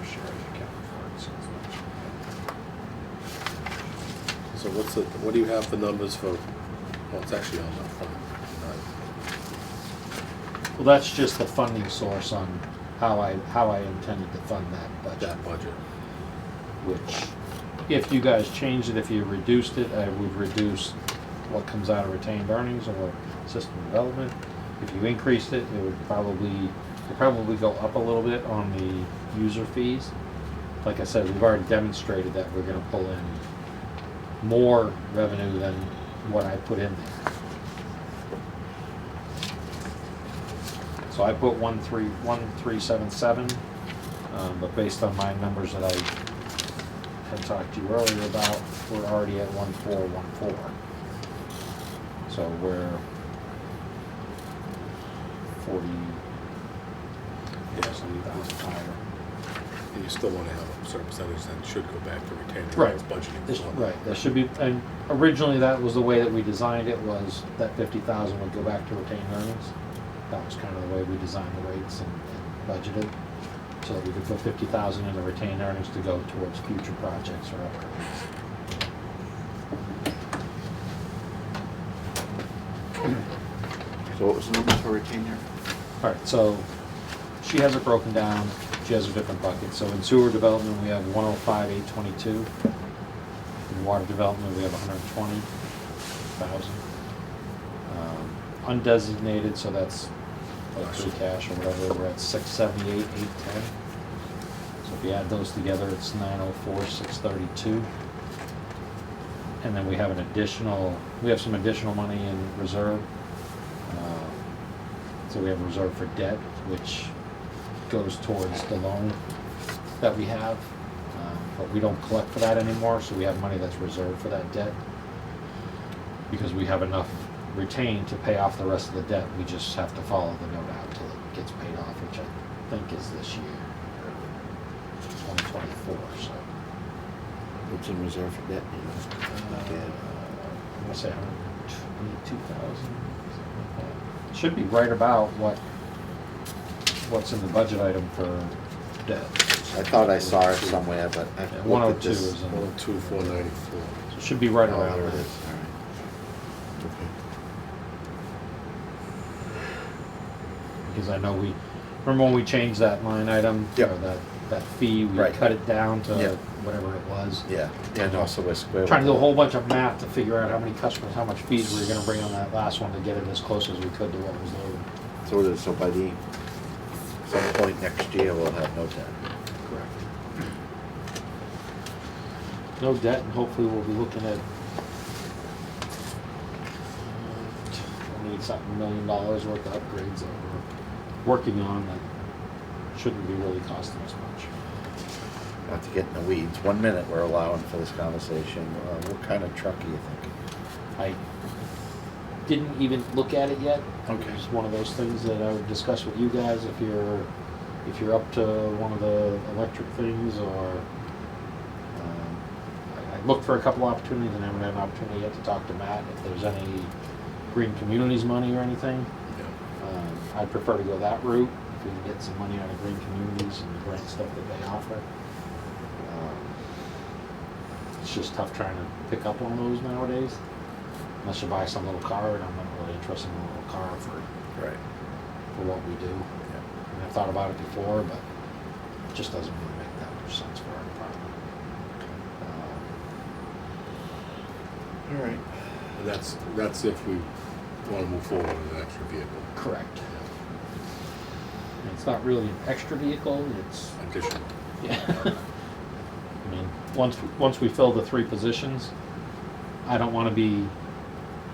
Share account for it, so it's not- so what do you have the numbers for, well, it's actually on the front. Well, that's just the funding source on how I intended to fund that budget. That budget. Which, if you guys changed it, if you reduced it, I would reduce what comes out of retained earnings or system development. If you increased it, it would probably go up a little bit on the user fees. Like I said, we've already demonstrated that we're gonna pull in more revenue than what I put in there. So I put 1377, but based on my numbers that I had talked to you earlier about, we're already at 1414. So we're 40,000 higher. And you still wanna have a certain percentage that should go back to retaining. Right. It's budgeting. This- fund. Right, that should be, and originally that was the way that we designed it, was that 50,000 would go back to retained earnings. That was kind of the way we designed the rates and budgeted, so that we could put 50,000 into retained earnings to go towards future projects or upgrades. So what was the number for retainer? All right, so she has it broken down, she has a different bucket. So in sewer development, we have 105,822. In water development, we have 120,000. Undesignated, so that's like free cash or whatever, we're at 678,810. So if you add those together, it's 904,632. And then we have some additional money in reserve. So we have a reserve for debt, which goes towards the loan that we have. But we don't collect for that anymore, so we have money that's reserved for that debt. Because we have enough retained to pay off the rest of the debt. We just have to follow the note out till it gets paid off, which I think is this year, 2024, so. What's in reserve for debt, you know? Not bad. I'm gonna say 122,000, something like that. Should be right about what's in the budget item for debt. I thought I saw it somewhere, but I Yeah, looked 102 at this. is in, 102, 494. so it should be right Oh, around there it there. is, all right. Because I know remember when we changed that line item? Yep. Or that fee, we Right. cut it down to Yep. whatever it was. Yeah, and also we're square. Trying to do a with whole bunch of math to figure out how many customers, how much fees we were gonna bring on that last one to get it as close as we could to what was loaded. the- So it is, so by some point next year, we'll have no debt. Correct. No debt, and hopefully we'll be looking at, we'll need something $1 million worth of upgrades that we're working on that shouldn't be really costing us much. Not to get in the weeds, 1 minute we're allowing for this conversation. What kind of truck are you thinking? I didn't even look at it yet. Okay. It's one of those things that I would discuss with you guys if you're up to one of the electric things, or I looked for a couple opportunities and haven't had an opportunity yet to talk to Matt if there's any green communities money or anything. Yeah. I'd prefer to go that route if we can get some money out of green communities and the grant stuff that they offer. It's just tough trying to pick up on those nowadays. Unless you buy some little car, and I'm not really interested in a little car for Right. what we do. And I've thought about it before, but it just doesn't really make that much sense for our department. All right. And that's if we want to move forward with an extra vehicle. Correct. And it's not really an extra vehicle, it's, Additional. yeah. I mean, once we fill the 3 positions, I don't want to be,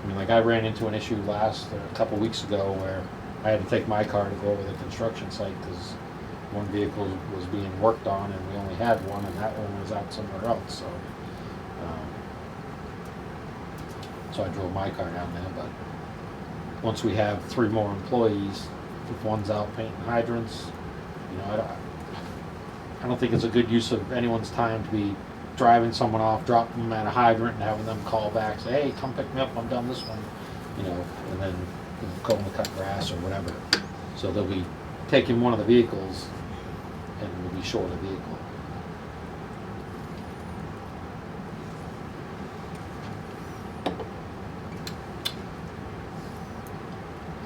I mean, like I ran into an issue a couple weeks ago where I had to take my car to go over the construction site because one vehicle was being worked on and we only had one, and that one was out somewhere else, so. So I drove my car down there, but once we have 3 more employees, if one's out painting hydrants, you know, I don't think it's a good use of anyone's time to be driving someone off, dropping them at a hydrant and having them call back, say, hey, come pick me up, I'm done this one, you know, and then going to cut grass or whatever. So they'll be taking one of the vehicles and we'll be short a vehicle.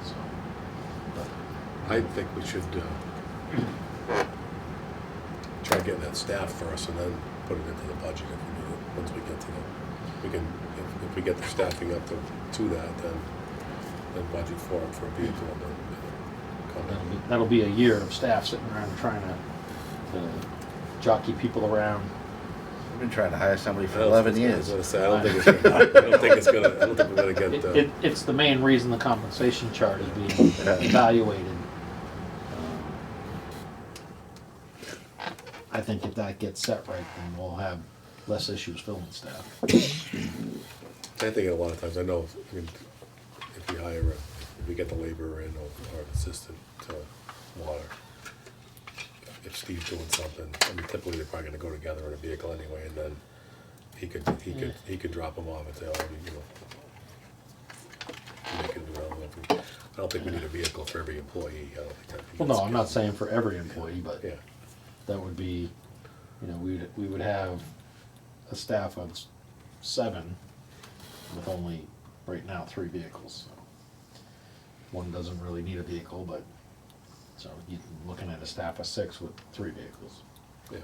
So, but I think we should try getting that staff first and then put it into the budget if we do it. Once we get to if we get the staffing up to that, then budget for it for a vehicle and then come in. that'll be a year of staff sitting around trying to jockey people around. I've been trying to hire somebody for I don't 11 think- I was years. gonna say, I don't think we're gonna get, It's the main reason the compensation chart is being evaluated. I think if that gets set right, then we'll have less issues filling staff. I think a lot of times, I know, I mean, if we hire, if we get the laborer in or an assistant to water, if Steve's doing something, I mean, typically they're probably gonna go together in a vehicle anyway, and then he could drop them off and say, oh, you know, they can do it. I don't think we need a vehicle for every employee, I don't think that'd be. Well, no, I'm not saying for every employee, but Yeah, that would be, you know, we would have a staff of 7 with only, right now, 3 vehicles. So one doesn't really need a vehicle, but, so you're looking at a staff of 6 with 3 vehicles. yeah.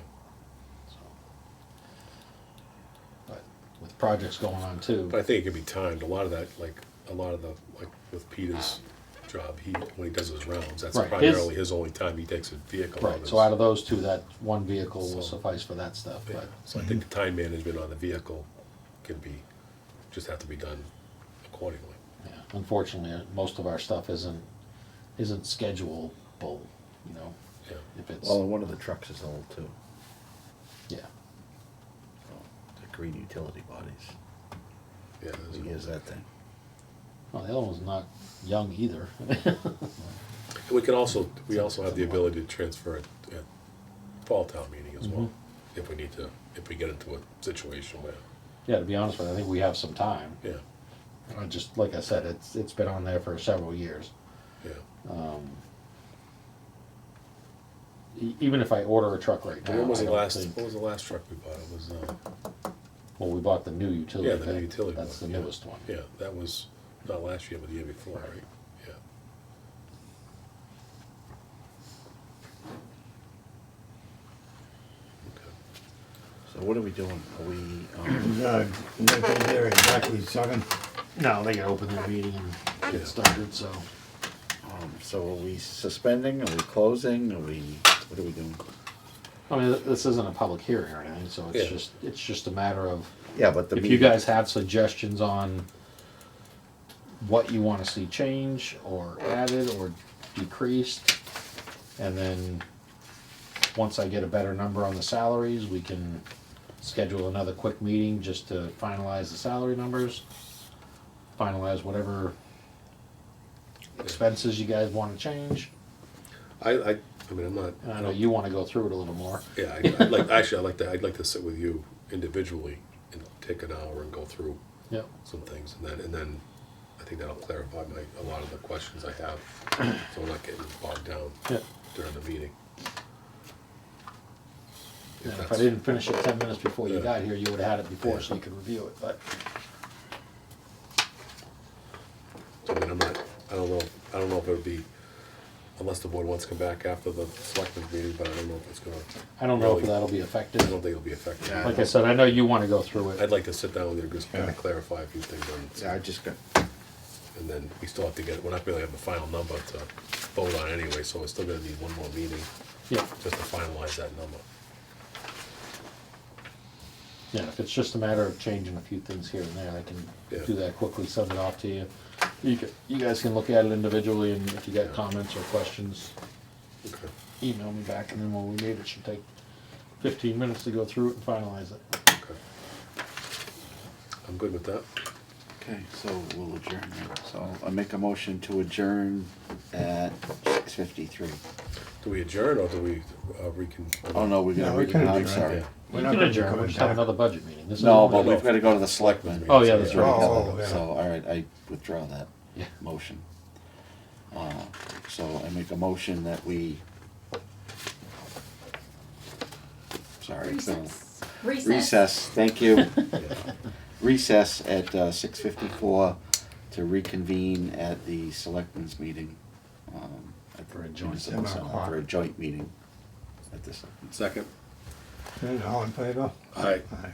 So, but with projects going on too, But I think it can be timed, a lot of that, like with Peter's job, when he does his rounds, that's Right, primarily his only time he takes a vehicle out. right, so out of those 2, that one vehicle will So- suffice for that stuff, Yeah, but, so I think the time management on the vehicle just have to be done accordingly. yeah, unfortunately, most of our stuff isn't schedulable, you know, Yeah, if it's, Well, and one of the trucks is old too. yeah. The green utility bodies. yeah. What year is that thing? Well, the other one's not young either. We also have the ability to transfer it at fall town meeting as well, if we get into a situation where, Yeah, to be honest with you, I think we have some time. yeah, Just like I said, it's been on there for several years. yeah. even if I order a truck right now, When was I the don't last, think- what was the last truck we bought? It was, well, we bought the new utility. yeah, the new van. utility. That's the one, yeah. newest one. Yeah, that was not last year, but the year before, right? Yeah. Okay. So what are we doing? Are we, Nick is there exactly second. No, they gotta open their meeting and Yeah. get started, so. so are we suspending? Are we closing? Are we, what are we doing? I mean, this isn't a public hearing or anything, so Yeah. it's just a matter of, Yeah, but the if you meeting, guys have suggestions on what you wanna see changed, or added, or decreased, and then, once I get a better number on the salaries, we can schedule another quick meeting just to finalize the salary numbers, finalize whatever expenses you guys wanna change, I mean, I'm not. and I know you wanna go through it a little more. Yeah, I'd like, actually, I'd like to sit with you individually and take an hour and go through Yep. some things, and then I think that'll clarify a lot of the questions I have, so we're not getting bogged down Yep. during the meeting. Yeah, if I that's- didn't finish it 10 minutes before you Yeah. got here, you would've had it before, Yeah. so you could review it, but. I mean, I don't know if it would be, unless the board wants to come back after the selectmen's meeting, but I don't know if it's gonna, I don't know if Really? that'll be I effective. don't think it'll be effective. Yeah. Like I said, I know you wanna go through I'd it. like to sit down with you, just kind Yeah. of clarify a few things on. yeah, I just got, And then we still have to get, we're not really have the final number to vote on anyway, so we're still gonna need one more meeting Yeah, just to finalize that number. yeah, if it's just a matter of changing a few things here and there, I can Yeah. do that quickly, send it off to you. You guys can look at it individually, and if you got comments or questions, Okay. email me back, and then when we meet, it should take 15 minutes to go through it and finalize it. Okay. I'm good with that. okay, so we'll adjourn now. So I make a motion to adjourn at 6:53. Do we adjourn or do we recon? Oh, no, we're No, gonna, we can I'm adjourn. sorry. Yeah. We're You not can gonna adjourn, come we just have back. another budget meeting. This is No, only- but we've gotta go to the selectmen. Oh, yeah, that's right. Oh, yeah. So, all right, I withdraw that Yeah. motion. So I make a motion that we, sorry, so, recess, thank you. Recess at 6:54 to reconvene at the selectmen's meeting. At For a joint the municipal 7 center, o'clock. for a joint meeting at this. Second. And all in favor? Aye. Aye.